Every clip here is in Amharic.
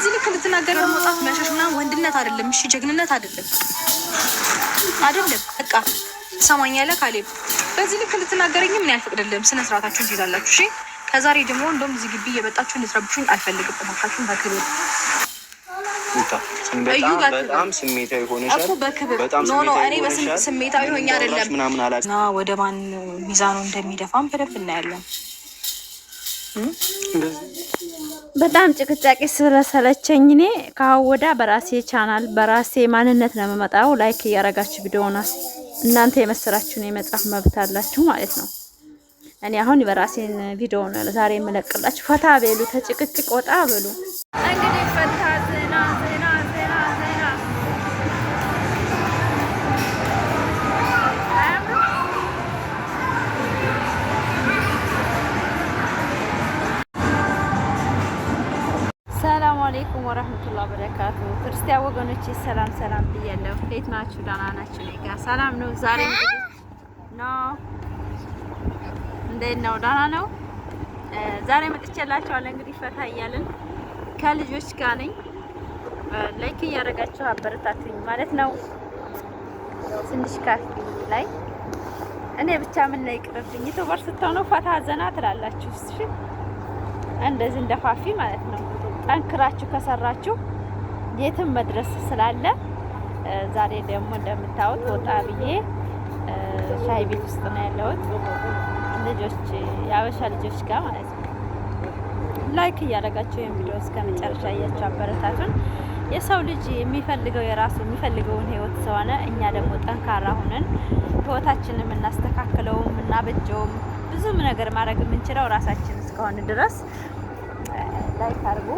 በዚህ ልክ ልትናገር መውጣት መሸሽና ወንድነት አይደለም። እሺ ጀግንነት አይደለም አይደለም። በቃ ሰማኛለህ ካሌብ፣ በዚህ ልክ ልትናገረኝ ምን ያልፈቅድልም። ስነ ስርዓታችሁን ትይዛላችሁ። እሺ ከዛሬ ደግሞ እንደውም እዚህ ግቢ እየመጣችሁ እንድትረብሹኝ አልፈልግም። እባካችሁን በክብር በጣም ስሜታዊ ሆነሻል እኮ በክብር ኖ እኔ በስሜታዊ ሆኜ አይደለም እና ወደ ማን ሚዛኑ እንደሚደፋም በደንብ እናያለን። በጣም ጭቅጫቄ ስለሰለቸኝ እኔ ከወዳ በራሴ ቻናል በራሴ ማንነት ነው የምመጣው። ላይክ እያረጋችሁ ቪዲዮውን እናንተ የመሰላችሁን የመጻፍ መብት አላችሁ ማለት ነው። እኔ አሁን በራሴን ቪዲዮ ነው ዛሬ የምለቅላችሁ። ፈታ በሉ፣ ተጭቅጭቅ ወጣ በሉ። እንግዲህ ፈታ ዜና ዜና ዜና ዜና ሰላም አለይኩም ወራህመቱላሂ ወበረካቱ። ክርስቲያን ወገኖቼ ሰላም ሰላም ብያለሁ። እንዴት ናችሁ? ደህና ናችሁ? እኔ ጋር ሰላም ነው። ዛሬ እንዴት ነው? ደህና ነው። ዛሬ መጥቼላችኋለሁ። እንግዲህ ፈታ እያልን ከልጆች ጋር ነኝ። ላይክ እያደረጋችሁ አበረታቱኝ ማለት ነው። ትንሽ ካፌ ላይ እኔ ብቻ ምን ላይ ቅርብኝ ዩቲዩበር ስትሆኑ ፈታ ዘና ትላላችሁ። እሺ እንደዚህ እንደፋፊ ማለት ነው። ጠንክራችሁ ከሰራችሁ የትም መድረስ ስላለ ዛሬ ደግሞ እንደምታዩት ወጣ ብዬ ሻይ ቤት ውስጥ ነው ያለሁት። ልጆች የአበሻ ልጆች ጋር ማለት ነው። ላይክ እያደረጋችሁ ይሄን ቪዲዮ እስከ መጨረሻ እያችሁ አበረታቱን። የሰው ልጅ የሚፈልገው የራሱ የሚፈልገውን ህይወት ስለሆነ እኛ ደግሞ ጠንካራ ሆነን ህይወታችንን የምናስተካክለው የምናበጀውም ብዙም ነገር ማድረግ የምንችለው ራሳችን እስከሆነ ድረስ ላይክ አድርጉ።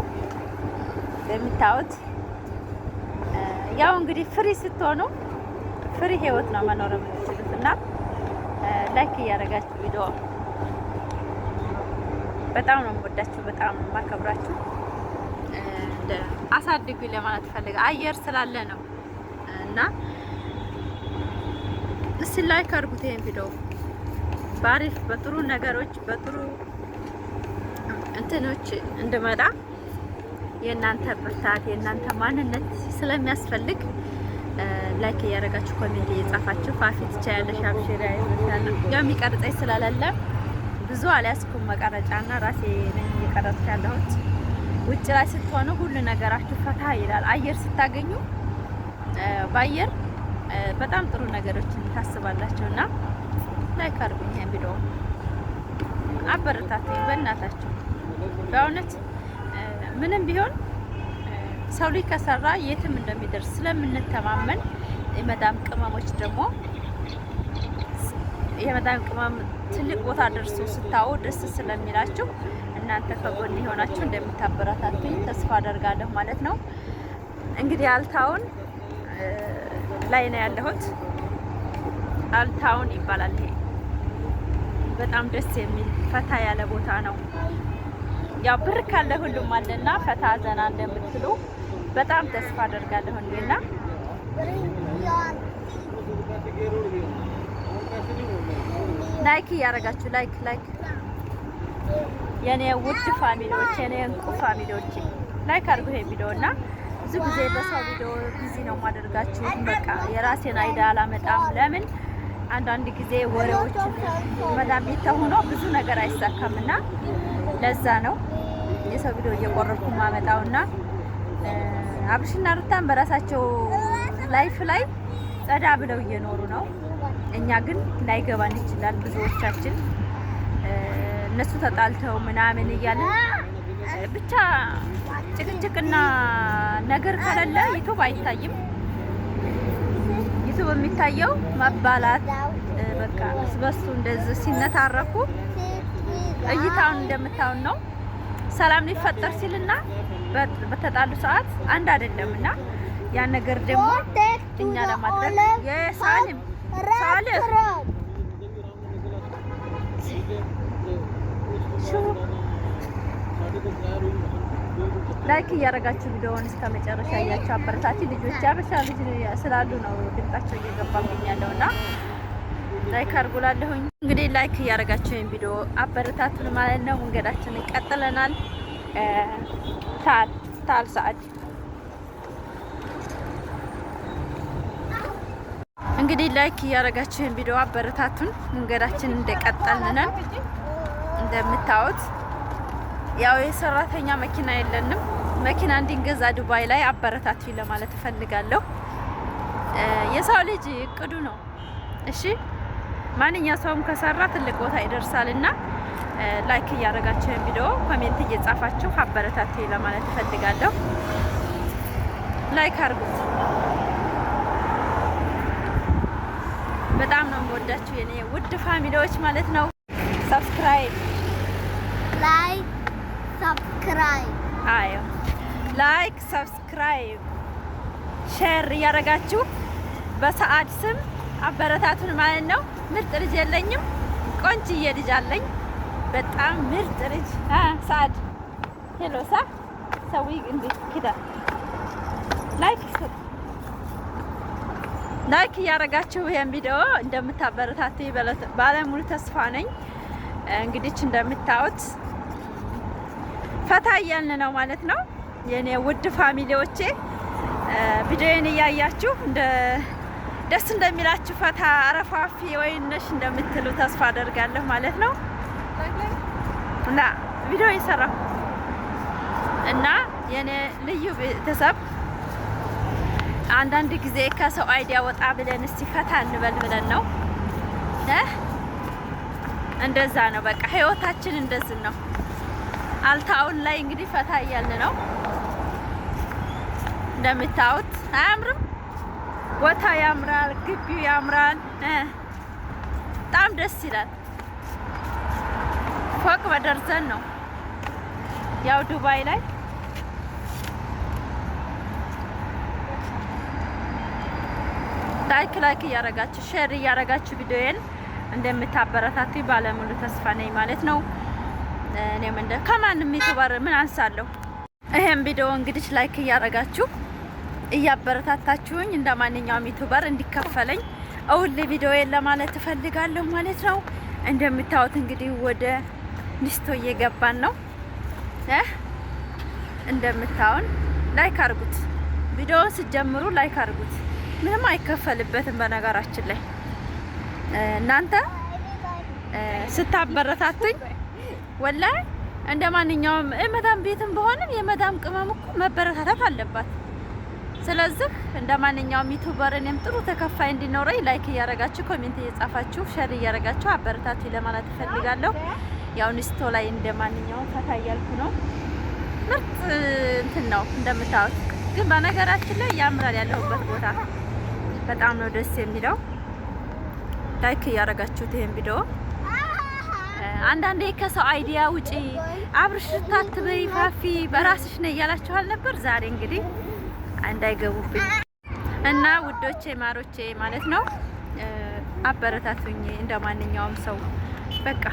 እንደምታዩት ያው እንግዲህ ፍሪ ስትሆኑ ፍሪ ህይወት ነው መኖር የምትችሉት እና ላይክ እያደረጋችሁ ቪዲዮ በጣም ነው የምወዳችሁ፣ በጣም ነው የማከብራችሁ። አሳድጉኝ ለማለት ፈልጋ አየር ስላለ ነው እና እስኪ ላይክ አድርጉት ይሄን ቪዲዮ ባሪፍ በጥሩ ነገሮች በጥሩ እንትኖች እንድመጣ የእናንተ ብርታት የእናንተ ማንነት ስለሚያስፈልግ ላይክ እያደረጋችሁ ኮሜንት እየጻፋችሁ ፋፊት ቻያለሽ አብሽራ ያለው የሚቀርጸኝ ስለሌለ ብዙ አልያዝኩም መቀረጫና ራሴ ነኝ እየቀረጽኩ ያለሁት። ውጭ ላይ ስትሆኑ ሁሉ ነገራችሁ ፈታ ይላል። አየር ስታገኙ በአየር በጣም ጥሩ ነገሮችን ታስባላችሁና ላይክ አድርጉኝ ይሄን ቪዲዮ አበረታቱኝ በእናታችሁ። በእውነት ምንም ቢሆን ሰው ልጅ ከሰራ የትም እንደሚደርስ ስለምንተማመን የመዳም ቅመሞች ደግሞ የመዳም ቅመም ትልቅ ቦታ ደርሶ ስታዩ ደስ ስለሚላችሁ እናንተ ከጎን የሆናችሁ እንደምታበረታቱኝ ተስፋ አደርጋለሁ ማለት ነው። እንግዲህ አልታውን ላይ ነው ያለሁት። አልታውን ይባላል። ይሄ በጣም ደስ የሚል ፈታ ያለ ቦታ ነው። ያው ብር ካለ ሁሉም አለና ፈታ ዘና እንደምትሉ በጣም ተስፋ አደርጋለሁ እና ላይክ ያረጋችሁ ላይክ የኔ ውድ ፋሚሊዎች የኔ እንቁ ፋሚሊዎች ላይክ አድርጉ ይሄ ቪዲዮ እና ብዙ ጊዜ በሰው ቪዲዮ ቢዚ ነው ማደርጋችሁ። በቃ የራሴን አይዳ አላመጣም። ለምን አንዳንድ ጊዜ ወሬዎች መዳም ሆኖ ብዙ ነገር አይሳካምና ለዛ ነው የሰው ቪዲዮ እየቆረጥኩ ማመጣውና አብሽና ሩታን በራሳቸው ላይፍ ላይ ጸዳ ብለው እየኖሩ ነው። እኛ ግን ላይገባን ይችላል ብዙዎቻችን እነሱ ተጣልተው ምናምን እያለን ብቻ ጭቅጭቅና ነገር ከሌለ ዩቲዩብ አይታይም። ዩቲዩብ የሚታየው መባላት በቃ ስበሱ እንደዚህ ሲነታረኩ እይታውን እንደምታውን ነው። ሰላም ሊፈጠር ሲልና በተጣሉ ሰዓት አንድ አይደለምና ያን ነገር ደግሞ እኛ ለማድረግ የሳልም ሳልህ ላይክ እያደረጋችሁ ቪዲዮውን እስከ መጨረሻ እያችሁ አበረታች። ልጆች ያበሻ ልጅ ስላሉ ነው ድምጻቸው እየገባብኝ ያለውና ላይክ አድርጉላለሁኝ። እንግዲህ ላይክ እያደረጋችሁ ይሄን ቪዲዮ አበረታቱን ማለት ነው። መንገዳችንን ቀጥለናል። ታል ሰዓት እንግዲህ ላይክ እያደረጋችሁ ቪዲዮ አበረታቱን። መንገዳችን እንደቀጠልን ነን። እንደምታዩት ያው የሰራተኛ መኪና የለንም። መኪና እንድንገዛ ዱባይ ላይ አበረታቱኝ ለማለት እፈልጋለሁ። የሰው ልጅ እቅዱ ነው። እሺ ማንኛውም ሰውም ከሰራ ትልቅ ቦታ ይደርሳልና ላይክ እያደረጋችሁ ቪዲዮ ኮሜንት እየጻፋችሁ አበረታቱኝ ለማለት እፈልጋለሁ። ላይክ አድርጉት። በጣም ነው የምወዳችሁ የኔ ውድ ፋሚሊዎች ማለት ነው። ሰብስክራይብ ላይክ ሰብስክራይብ አዮ ላይክ ሰብስክራይብ ሼር እያደረጋችሁ በሰዓድ ስም አበረታቱን ማለት ነው። ምርጥ ልጅ የለኝም፣ ቆንጅዬ ልጅ አለኝ። በጣም ምርጥ ልጅ ሰዓድ ሄሎ ሰዊ እንዴት ከዳ ላይክ እያደረጋችሁ ይሄን ቪዲዮ እንደምታበረታቱ ባለሙሉ ተስፋ ነኝ። እንግዲህ እንደምታዩት ፈታ እያልን ነው ማለት ነው የኔ ውድ ፋሚሊዎቼ። ቪዲዮን እያያችሁ ደስ እንደሚላችሁ ፈታ አረፋፊ ወይነሽ እንደምትሉ ተስፋ አደርጋለሁ ማለት ነው። እና ቪዲዮ ይሰራው እና የኔ ልዩ ቤተሰብ አንዳንድ ጊዜ ከሰው አይዲያ ወጣ ብለን እስቲ ፈታ እንበል ብለን ነው። እንደዛ ነው በቃ ህይወታችን እንደዚህ ነው። አልታውን ላይ እንግዲህ ፈታ እያልን ነው። እንደምታዩት አያምርም? ቦታ ያምራል፣ ግቢው ያምራል፣ በጣም ደስ ይላል። ፎቅ በደርዘን ነው ያው ዱባይ ላይ ላይክ እያረጋችሁ ሼር እያረጋችሁ ቪዲዮዬን እንደምታበረታቱ ባለሙሉ ተስፋ ነኝ ማለት ነው። እኔም እንደ ከማንም ዩቲዩበር ምን አንሳለሁ። ይሄን ቪዲዮ እንግዲህ ላይክ እያረጋችሁ እያበረታታችሁኝ እንደ ማንኛውም ዩቲዩበር እንዲከፈለኝ እውል ቪዲዮዬን ለማለት እፈልጋለሁ ማለት ነው። እንደምታዩት እንግዲህ ወደ ሊስቶ እየገባን ነው። እንደምታዩን ላይክ አርጉት። ቪዲዮውን ስትጀምሩ ላይክ አርጉት። ምንም አይከፈልበትም። በነገራችን ላይ እናንተ ስታበረታቱኝ ወላሂ እንደ ማንኛውም መዳም ቤትም በሆንም የመዳም ቅመም እኮ መበረታታት አለባት። ስለዚህ እንደ ማንኛውም ዩቲዩበር እኔም ጥሩ ተከፋይ እንዲኖረኝ ላይክ እያረጋችሁ ኮሜንት እየጻፋችሁ ሼር እያረጋችሁ አበረታቱኝ ለማለት እፈልጋለሁ። ያው ኒስቶ ላይ እንደ ማንኛውም ፈታ እያልኩ ነው። ምርጥ እንትን ነው እንደምታዩት። ግን በነገራችን ላይ ያምራል ያለሁበት ቦታ በጣም ነው ደስ የሚለው። ላይክ እያረጋችሁት ይሄን ቪዲዮ አንዳንዴ ከሰው አይዲያ ውጪ አብርሽ ታትበይ ፋፊ በራስሽ ነው እያላችኋል ነበር። ዛሬ እንግዲህ እንዳይገቡብኝ እና ውዶቼ ማሮቼ ማለት ነው አበረታቱኝ። እንደማንኛውም ሰው በቃ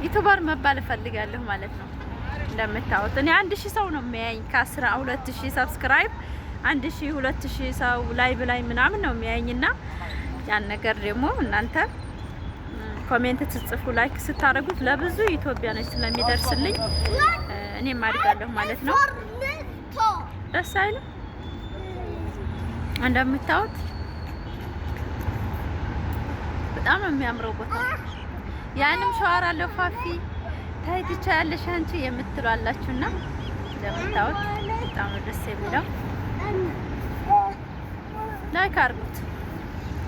ዩቲዩበር መባል እፈልጋለሁ ማለት ነው። እንደምታዩት እኔ 1000 ሰው ነው የሚያየኝ ከ12000 ሰብስክራይብ 1000 2000 ሰው ላይቭ ላይ ምናምን ነው የሚያየኝና ያን ነገር ደግሞ እናንተ ኮሜንት ትጽፉ ላይክ ስታደርጉት ለብዙ ኢትዮጵያኖች ስለሚደርስልኝ እኔም አድጋለሁ ማለት ነው። ደስ አይልም? እንደምታዩት በጣም የሚያምረው ቦታ ያንም ሸዋር አለው ፋፊ ታይትቻ ያለሽ አንቺ የምትሏላችሁና እንደምታዩት በጣም ደስ የሚለው ላይክ አድርጉት።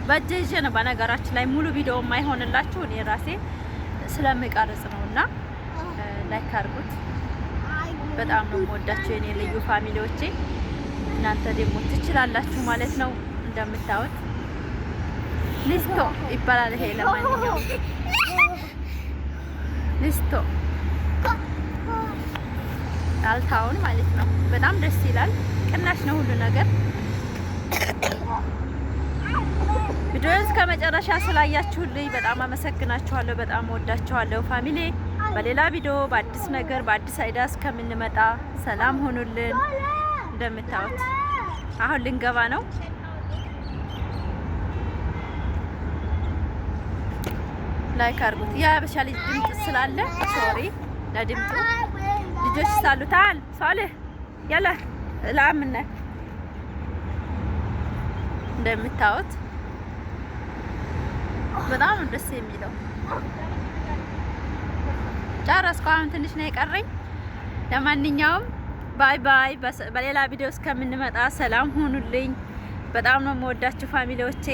በእጄ ይዤ ነው በነገራችን ላይ ሙሉ ቪዲዮ የማይሆንላችሁ እኔ ራሴ ስለምቀርጽ ነውና ላይክ አድርጉት። በጣም ነው የምወዳችሁ የኔ ልዩ ፋሚሊዎቼ። እናንተ ደግሞ ትችላላችሁ ማለት ነው። እንደምታዩት ሊስቶ ይባላል ይሄ። ለማንኛውም ሊስቶ አልታውን ማለት ነው። በጣም ደስ ይላል። ቅናሽ ነው ሁሉ ነገር። ቪዲዮውን እስከ መጨረሻ ስላያችሁልኝ በጣም አመሰግናችኋለሁ። በጣም ወዳችኋለሁ ፋሚሊ። በሌላ ቪዲዮ በአዲስ ነገር በአዲስ አይዲያ እስከምንመጣ ሰላም ሆኑልን። እንደምታዩት አሁን ልንገባ ነው። ላይክ አድርጉት። የሀበሻ ልጅ ድምጽ ስላለ ሶሪ ለድምጡ። ልጆች ሳሉታል ሷልህ ያላ ላምነ እንደምታዩት በጣም ደስ የሚለው ጨረስኩ። አሁን ትንሽ ነው የቀረኝ። ለማንኛውም ባይ ባይ። በሌላ ቪዲዮ እስከምንመጣ ሰላም ሁኑልኝ። በጣም ነው የምወዳችሁ ፋሚሊዎቼ።